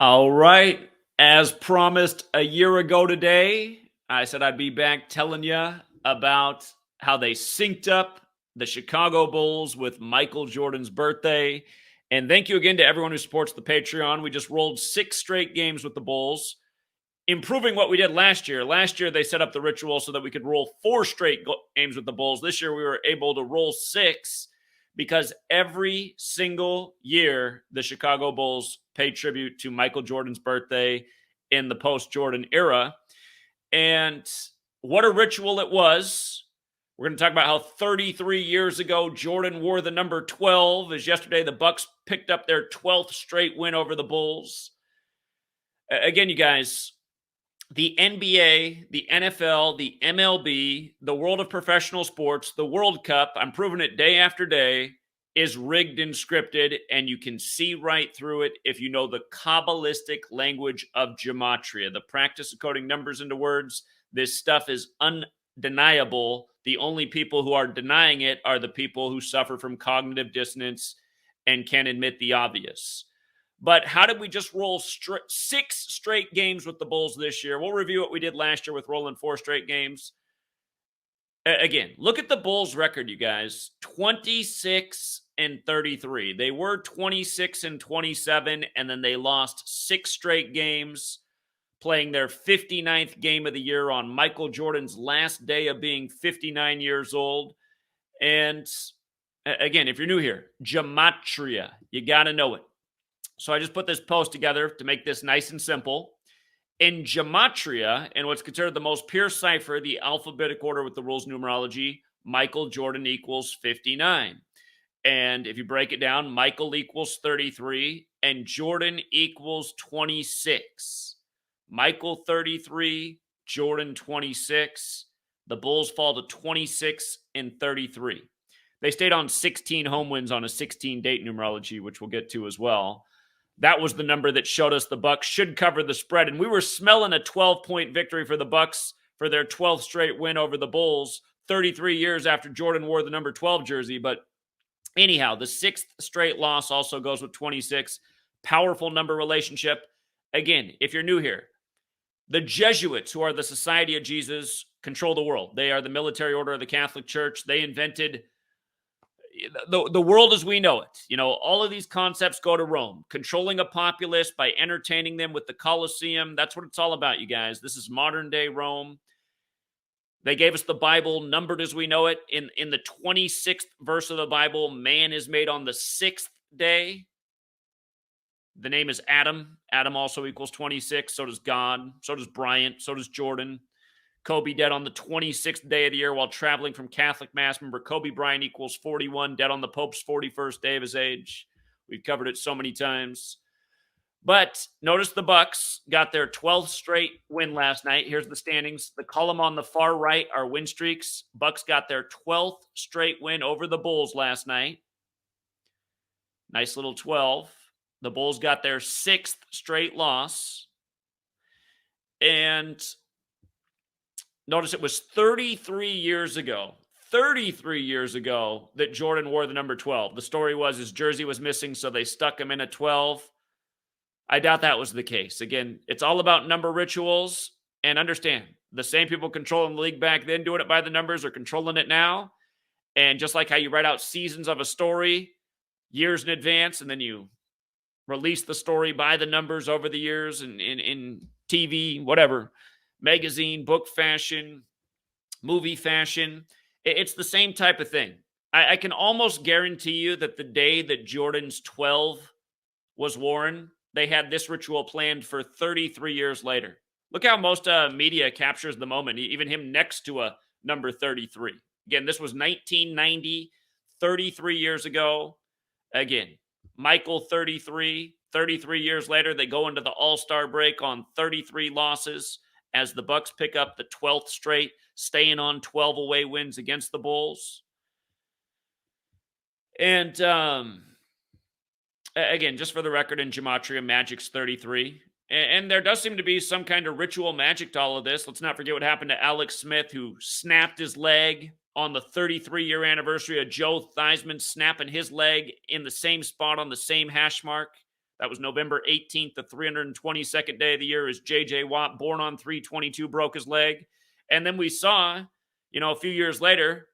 All right. As promised a year ago today, I said I'd be back telling you about how they synced up the Chicago Bulls with Michael Jordan's birthday. And thank you again to everyone who supports the Patreon. We just rolled 6 straight games with the Bulls, improving what we did last year. Last year, they set up the ritual so that we could roll 4 straight games with the Bulls. This year, we were able to roll 6 because every single year, the Chicago Bulls pay tribute to Michael Jordan's birthday in the post-Jordan era. And what a ritual it was. We're going to talk about how 33 years ago, Jordan wore the number 12, as yesterday the Bucks picked up their 12th straight win over the Bulls. Again, you guys, the NBA, the NFL, the MLB, the world of professional sports, the World Cup, I'm proving it day after day, is rigged and scripted, and you can see right through it if you know the Kabbalistic language of Gematria, the practice of coding numbers into words. This stuff is undeniable. The only people who are denying it are the people who suffer from cognitive dissonance and can't admit the obvious. But how did we just roll 6 straight games with the Bulls this year? We'll review what we did last year with rolling 4 straight games. Again, look at the Bulls' record, you guys. 26-33. They were 26-27, and then they lost 6 straight games, playing their 59th game of the year on Michael Jordan's last day of being 59 years old. And again, if you're new here, Gematria, you got to know it. So I just put this post together to make this nice and simple. In Gematria, and what's considered the most pure cipher, the alphabetic order with the rules numerology, Michael Jordan equals 59. And if you break it down, Michael equals 33 and Jordan equals 26. Michael 33, Jordan 26. The Bulls fall to 26-33. They stayed on 16 home wins on a 16-date numerology, which we'll get to as well. That was the number that showed us the Bucks should cover the spread, and we were smelling a 12-point victory for the Bucks for their 12th straight win over the Bulls 33 years after Jordan wore the number 12 jersey. But anyhow, the 6th straight loss also goes with 26. Powerful number relationship. Again, if you're new here, the Jesuits, who are the Society of Jesus, control the world. They are the military order of the Catholic Church. They invented the world as we know it. You know, all of these concepts go to Rome. Controlling a populace by entertaining them with the Colosseum. That's what it's all about, you guys. This is modern day Rome. They gave us the Bible numbered as we know it. In the 26th verse of the Bible, man is made on the 6th day. The name is Adam. Adam also equals 26. So does God. So does Bryant. So does Jordan. Kobe dead on the 26th day of the year while traveling from Catholic Mass. Remember, Kobe Bryant equals 41, dead on the Pope's 41st day of his age. We've covered it so many times. But notice the Bucks got their 12th straight win last night. Here's the standings. The column on the far right are win streaks. Bucks got their 12th straight win over the Bulls last night. Nice little 12. The Bulls got their 6th straight loss. And notice it was 33 years ago that Jordan wore the number 12. The story was his jersey was missing, so they stuck him in a 12. I doubt that was the case. Again, it's all about number rituals. And understand, the same people controlling the league back then doing it by the numbers are controlling it now. And just like how you write out seasons of a story years in advance, and then you release the story by the numbers over the years in TV, whatever, magazine, book fashion, movie fashion. It's the same type of thing. I can almost guarantee you that the day that Jordan's 12 was worn, they had this ritual planned for 33 years later. Look how most media captures the moment, even him next to a number 33. Again, this was 1990, 33 years ago. Again, Michael 33 years later, they go into the All-Star break on 33 losses as the Bucks pick up the 12th straight, staying on 12 away wins against the Bulls. And again, just for the record, in Gematria, Magic's 33. And there does seem to be some kind of ritual magic to all of this. Let's not forget what happened to Alex Smith, who snapped his leg on the 33-year anniversary of Joe Theismann snapping his leg in the same spot on the same hash mark. That was November 18th, the 322nd day of the year, as J.J. Watt, born on 322, broke his leg. And then we saw, a few years later,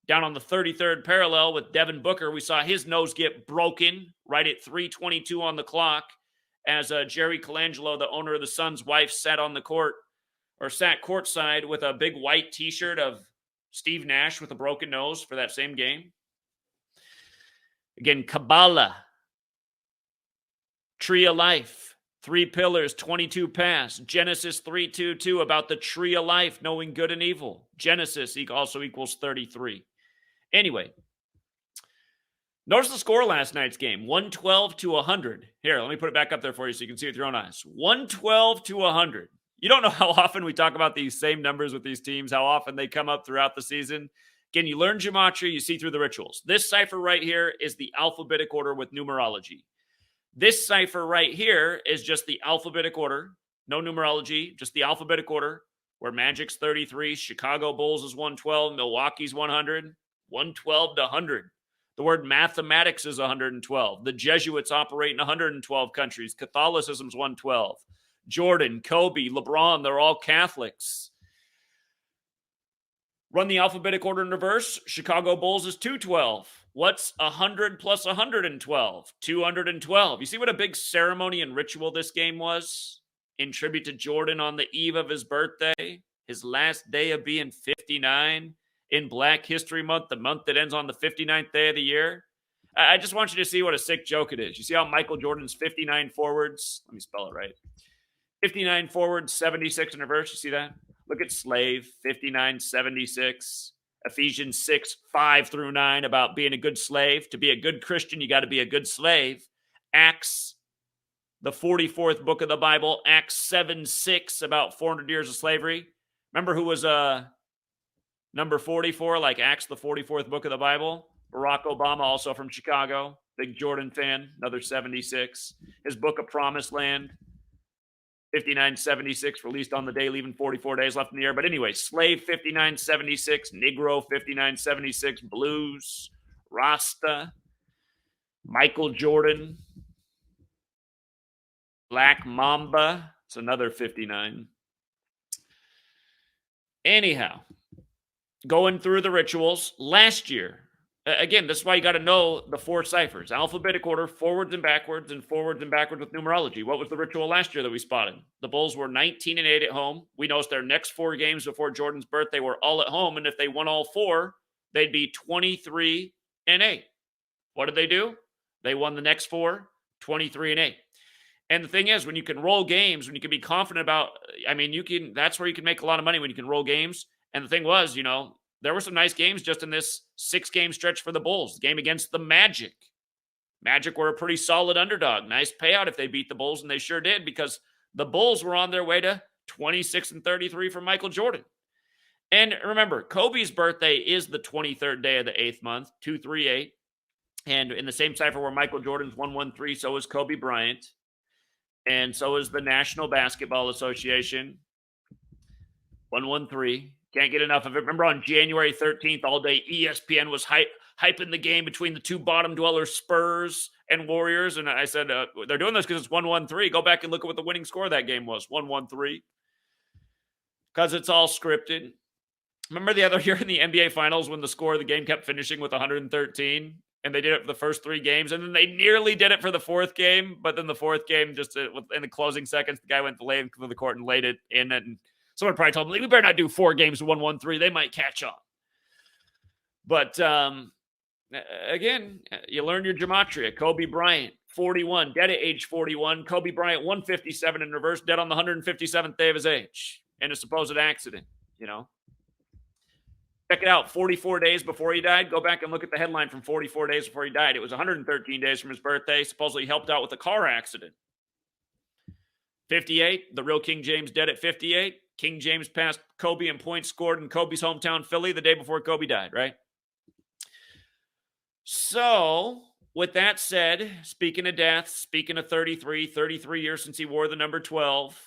down on the 33rd parallel with Devin Booker, we saw his nose get broken right at 3:22 on the clock as Jerry Colangelo, the owner of the Suns' wife, sat courtside with a big white T-shirt of Steve Nash with a broken nose for that same game. Again, Kabbalah, Tree of Life, 3 pillars, 22 paths. Genesis 3:2:2 about the tree of life, knowing good and evil. Genesis also equals 33. Anyway, notice the score last night's game, 112-100. Here, let me put it back up there for you so you can see it with your own eyes. 112-100. You don't know how often we talk about these same numbers with these teams, how often they come up throughout the season. Again, you learn Gematria, you see through the rituals. This cipher right here is the alphabetic order with numerology. This cipher right here is just the alphabetic order, no numerology, just the alphabetic order, where Magic's 33, Chicago Bulls is 112, Milwaukee's 100, 112-100. The word mathematics is 112. The Jesuits operate in 112 countries. Catholicism's 112. Jordan, Kobe, LeBron, they're all Catholics. Run the alphabetic order in reverse. Chicago Bulls is 212. What's 100 plus 112? 212. You see what a big ceremony and ritual this game was? In tribute to Jordan on the eve of his birthday, his last day of being 59 in Black History Month, the month that ends on the 59th day of the year. I just want you to see what a sick joke it is. You see how Michael Jordan's 59 forwards, let me spell it right, 59 forwards, 76 in reverse. You see that? Look at slave, 59, 76. Ephesians 6, 5-9 about being a good slave. To be a good Christian, you got to be a good slave. Acts, the 44th book of the Bible, Acts 7:6 about 400 years of slavery. Remember who was number 44, like Acts, the 44th book of the Bible? Barack Obama, also from Chicago. Big Jordan fan, another 76. His book of Promised Land, 5976, released on the day, leaving 44 days left in the year. But anyway, Slave 5976, Negro 5976, Blues, Rasta, Michael Jordan, Black Mamba. It's another 59. Anyhow, going through the rituals last year. Again, this is why you got to know the 4 ciphers. Alphabetic order, forwards and backwards with numerology. What was the ritual last year that we spotted? The Bulls were 19-8 at home. We noticed their next 4 games before Jordan's birthday were all at home, and if they won all 4, they'd be 23-8. What did they do? They won the next 4, 23-8. And the thing is, when you can roll games, when you can be confident about, that's where you can make a lot of money, when you can roll games. And the thing was, there were some nice games just in this 6-game stretch for the Bulls. The game against the Magic. Magic were a pretty solid underdog. Nice payout if they beat the Bulls, and they sure did, because the Bulls were on their way to 26-33 for Michael Jordan. And remember, Kobe's birthday is the 23rd day of the 8th month, 238. And in the same cipher where Michael Jordan's 113, so is Kobe Bryant. And so is the National Basketball Association, 113. Can't get enough of it. Remember on January 13th, all day, ESPN was hyping the game between the 2 bottom dwellers, Spurs and Warriors. And I said, they're doing this because it's 113. Go back and look at what the winning score of that game was, 113. Because it's all scripted. Remember the other year in the NBA Finals when the score of the game kept finishing with 113? And they did it for the first 3 games. And then they nearly did it for the 4th game. But then the 4th game, just in the closing seconds, the guy went to lay into the court and laid it in. And someone probably told me, we better not do 4 games 113. They might catch on. But again, you learn your gematria. Kobe Bryant, 41, dead at age 41. Kobe Bryant, 157 in reverse, dead on the 157th day of his age in a supposed accident, Check it out, 44 days before he died. Go back and look at the headline from 44 days before he died. It was 113 days from his birthday. Supposedly helped out with a car accident. 58, the real King James dead at 58. King James passed Kobe in points scored in Kobe's hometown, Philly, the day before Kobe died, right? So, with that said, speaking of death, speaking of 33 years since he wore the number 12,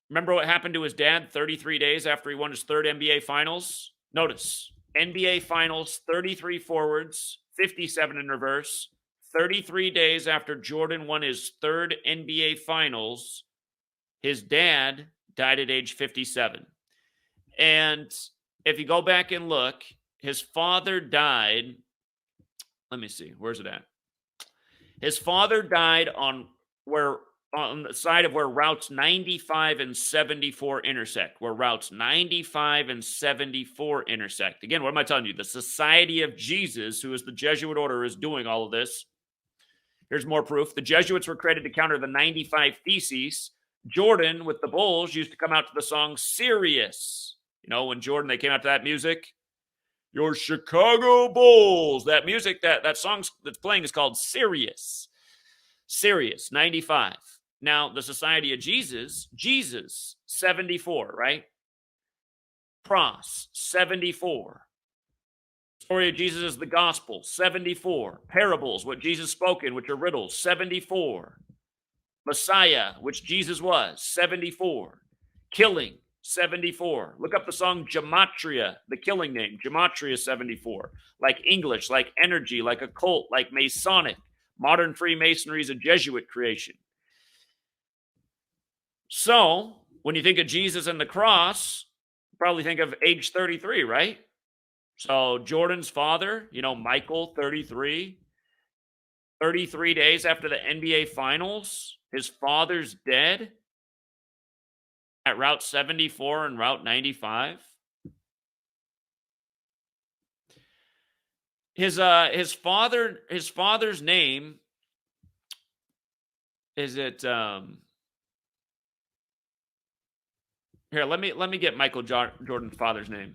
remember what happened to his dad 33 days after he won his 3rd NBA Finals? Notice, NBA Finals, 33 forwards, 57 in reverse, 33 days after Jordan won his third NBA Finals, his dad died at age 57. And if you go back and look, his father died. Let me see. Where's it at? His father died on the side of where routes 95 and 74 intersect. Where routes 95 and 74 intersect. Again, what am I telling you? The Society of Jesus, who is the Jesuit order, is doing all of this. Here's more proof. The Jesuits were created to counter the 95 Theses. Jordan, with the Bulls, used to come out to the song Sirius. You know, when Jordan, they came out to that music. Your Chicago Bulls. That music, that song that's playing is called Sirius. Sirius, 95. Now, the Society of Jesus, 74, right? Pros, 74. Story of Jesus is the gospel, 74. Parables, what Jesus spoke in, which are riddles, 74. Messiah, which Jesus was, 74. Killing, 74. Look up the song Gematria, the killing name. Gematria, 74. Like English, like energy, like occult, like Masonic. Modern Freemasonry is a Jesuit creation. So, when you think of Jesus and the cross, you probably think of age 33, right? So, Jordan's father, Michael, 33. 33 days after the NBA Finals, his father's dead at Route 74 and Route 95. His father's name is it here, let me get Michael Jordan's father's name.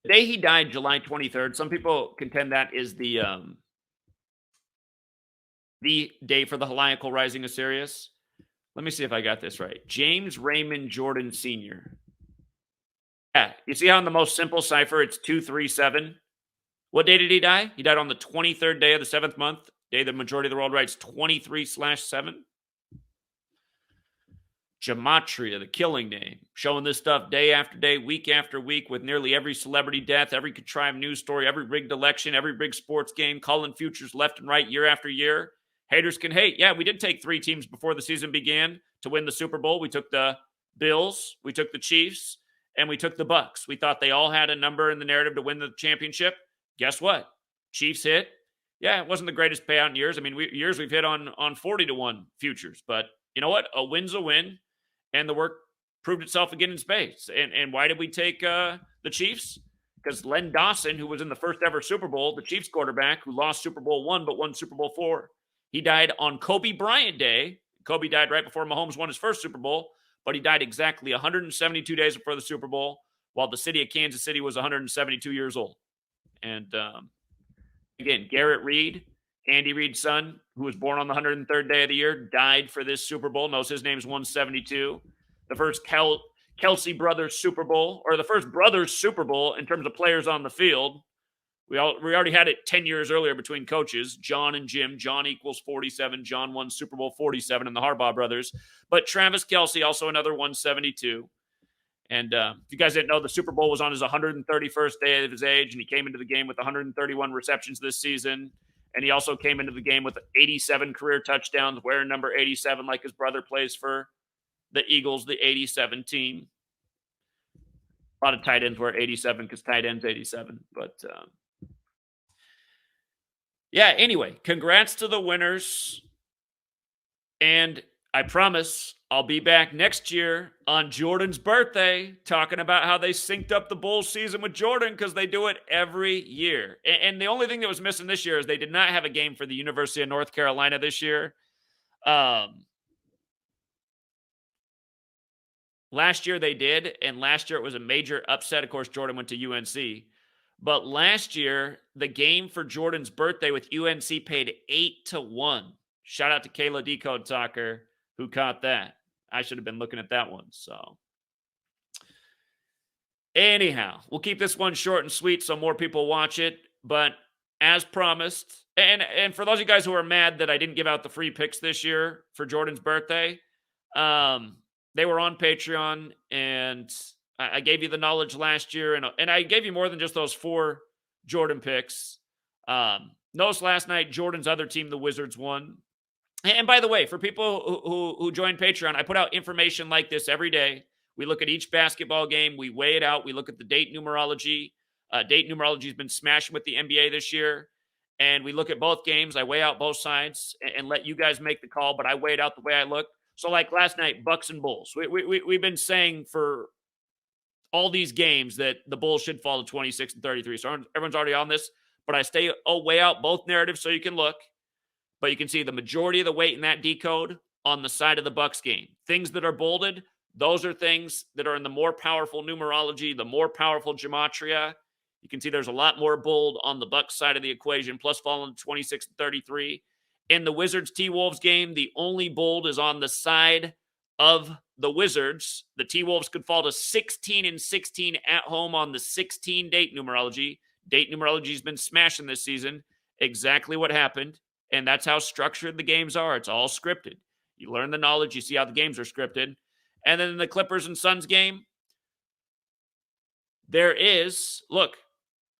The day he died, July 23rd, some people contend that is the day for the Heliacal Rising of Sirius. Let me see if I got this right. James Raymond Jordan Sr. Yeah, you see how in the most simple cipher it's 237? What day did he die? He died on the 23rd day of the 7th month, day the majority of the world writes 23/7. Gematria, the killing name, showing this stuff day after day, week after week, with nearly every celebrity death, every contrived news story, every rigged election, every big sports game, calling futures left and right year after year. Haters can hate. Yeah, we did take 3 teams before the season began to win the Super Bowl. We took the Bills, we took the Chiefs, and we took the Bucks. We thought they all had a number in the narrative to win the championship. Guess what? Chiefs hit. Yeah, it wasn't the greatest payout in years. I mean, years we've hit on 40-1 futures. But you know what? A win's a win. And the work proved itself again in space. And why did we take the Chiefs? Because Len Dawson, who was in the first ever Super Bowl, the Chiefs quarterback, who lost Super Bowl 1 but won Super Bowl 4, he died on Kobe Bryant Day. Kobe died right before Mahomes won his first Super Bowl, but he died exactly 172 days before the Super Bowl, while the city of Kansas City was 172 years old. And again, Garrett Reed, Andy Reid's son, who was born on the 103rd day of the year, died for this Super Bowl. Knows his name's 172. The first Kelsey Brothers Super Bowl, or the first Brothers Super Bowl in terms of players on the field. We already had it 10 years earlier between coaches, John and Jim. John equals 47. John won Super Bowl 47 in the Harbaugh brothers. But Travis Kelce, also another 172. And if you guys didn't know, the Super Bowl was on his 131st day of his age, and he came into the game with 131 receptions this season. And he also came into the game with 87 career touchdowns, wearing number 87 like his brother plays for the Eagles, the 87 team. A lot of tight ends wear 87 because tight end's 87. But yeah, anyway, congrats to the winners. And I promise I'll be back next year on Jordan's birthday talking about how they synced up the Bulls season with Jordan, because they do it every year. And the only thing that was missing this year is they did not have a game for the University of North Carolina this year. Last year they did, and last year it was a major upset. Of course, Jordan went to UNC. But last year, the game for Jordan's birthday with UNC paid 8-1. Shout out to Kayla Decode Talker, who caught that. I should have been looking at that one. So anyhow, we'll keep this one short and sweet so more people watch it. But as promised, and for those of you guys who are mad that I didn't give out the free picks this year for Jordan's birthday, they were on Patreon, and I gave you the knowledge last year, and I gave you more than just those 4 Jordan picks. Notice last night, Jordan's other team, the Wizards, won. And by the way, for people who join Patreon, I put out information like this every day. We look at each basketball game. We weigh it out. We look at the date numerology. Date numerology has been smashing with the NBA this year. And we look at both games. I weigh out both sides and let you guys make the call, but I weigh it out the way I look. So like last night, Bucks and Bulls. We've been saying for all these games that the Bulls should fall to 26 and 33. So everyone's already on this, but I weigh out both narratives so you can look. But you can see the majority of the weight in that decode on the side of the Bucks game. Things that are bolded, those are things that are in the more powerful numerology, the more powerful gematria. You can see there's a lot more bold on the Bucks side of the equation, plus falling to 26 and 33. In the Wizards T-Wolves game, the only bold is on the side of the Wizards. The T-Wolves could fall to 16 and 16 at home on the 16 date numerology. Date numerology has been smashing this season. Exactly what happened. And that's how structured the games are. It's all scripted. You learn the knowledge. You see how the games are scripted. And then in the Clippers and Suns game, there is, look,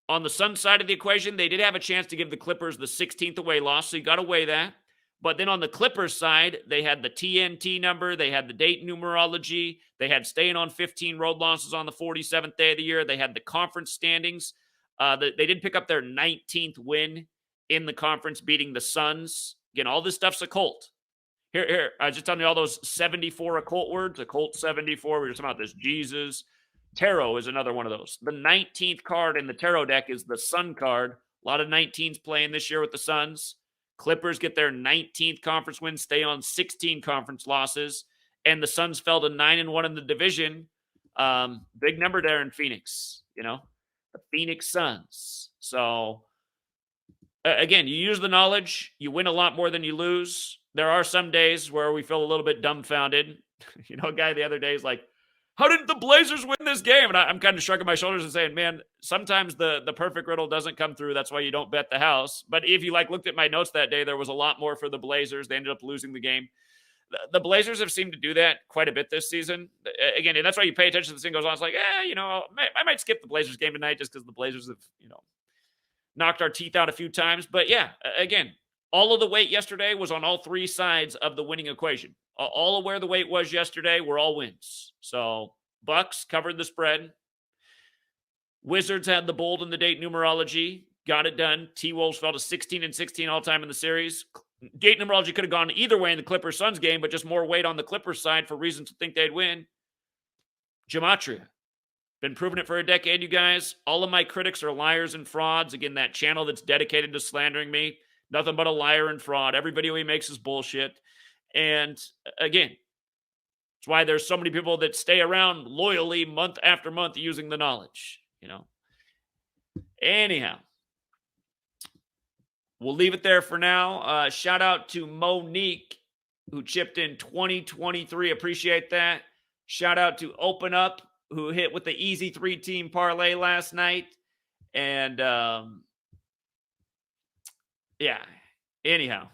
on the Suns side of the equation, they did have a chance to give the Clippers the 16th away loss, so you got to weigh that. But then on the Clippers side, they had the TNT number. They had the date numerology. They had staying on 15 road losses on the 47th day of the year. They had the conference standings. They did pick up their 19th win in the conference, beating the Suns. Again, all this stuff's occult. Here, I was just telling you all those 74 occult words. Occult 74. We were talking about this. Jesus. Tarot is another one of those. The 19th card in the tarot deck is the Sun card. A lot of 19s playing this year with the Suns. Clippers get their 19th conference win, stay on 16 conference losses. And the Suns fell to 9-1 in the division. Big number there in Phoenix, the Phoenix Suns. So, again, you use the knowledge, you win a lot more than you lose. There are some days where we feel a little bit dumbfounded. A guy the other day is like, how did the Blazers win this game? And I'm kind of shrugging my shoulders and saying, man, sometimes the perfect riddle doesn't come through. That's why you don't bet the house. But if you looked at my notes that day, there was a lot more for the Blazers. They ended up losing the game. The Blazers have seemed to do that quite a bit this season. Again, and that's why you pay attention to this thing goes on. It's like, I might skip the Blazers game tonight just because the Blazers have, knocked our teeth out a few times. But yeah, again, all of the weight yesterday was on all three sides of the winning equation. All of where the weight was yesterday were all wins. So Bucks covered the spread. Wizards had the bold in the date numerology. Got it done. T-Wolves fell to 16 and 16 all time in the series. Date numerology could have gone either way in the Clippers-Suns game, but just more weight on the Clippers side for reasons to think they'd win. Gematria. Been proving it for a decade, you guys. All of my critics are liars and frauds. Again, that channel that's dedicated to slandering me, nothing but a liar and fraud. Every video he makes is bullshit. And again, it's why there's so many people that stay around loyally month after month using the knowledge, Anyhow, we'll leave it there for now. Shout out to Monique, who chipped in 2023. Appreciate that. Shout out to Open Up, who hit with the easy 3-team parlay last night. And, anyhow.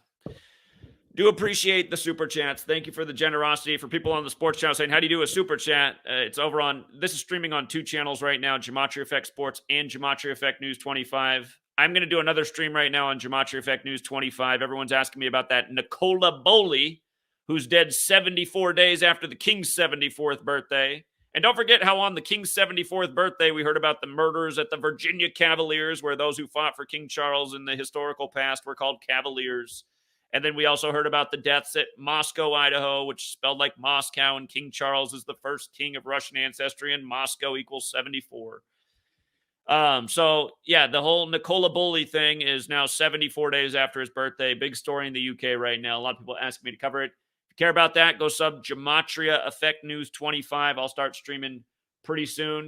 Do appreciate the super chats. Thank you for the generosity. For people on the sports channel saying, how do you do a super chat? This is streaming on two channels right now, Gematria Effect Sports and Gematria Effect News 25. I'm going to do another stream right now on Gematria Effect News 25. Everyone's asking me about that Nicola Bowley, who's dead 74 days after the King's 74th birthday. And don't forget how on the King's 74th birthday, we heard about the murders at the Virginia Cavaliers, where those who fought for King Charles in the historical past were called Cavaliers. And then we also heard about the deaths at Moscow, Idaho, which is spelled like Moscow, and King Charles is the first king of Russian ancestry, and Moscow equals 74. The whole Nicola Bowley thing is now 74 days after his birthday. Big story in the UK right now. A lot of people ask me to cover it. If you care about that, go sub Gematria Effect News 25. I'll start streaming pretty soon.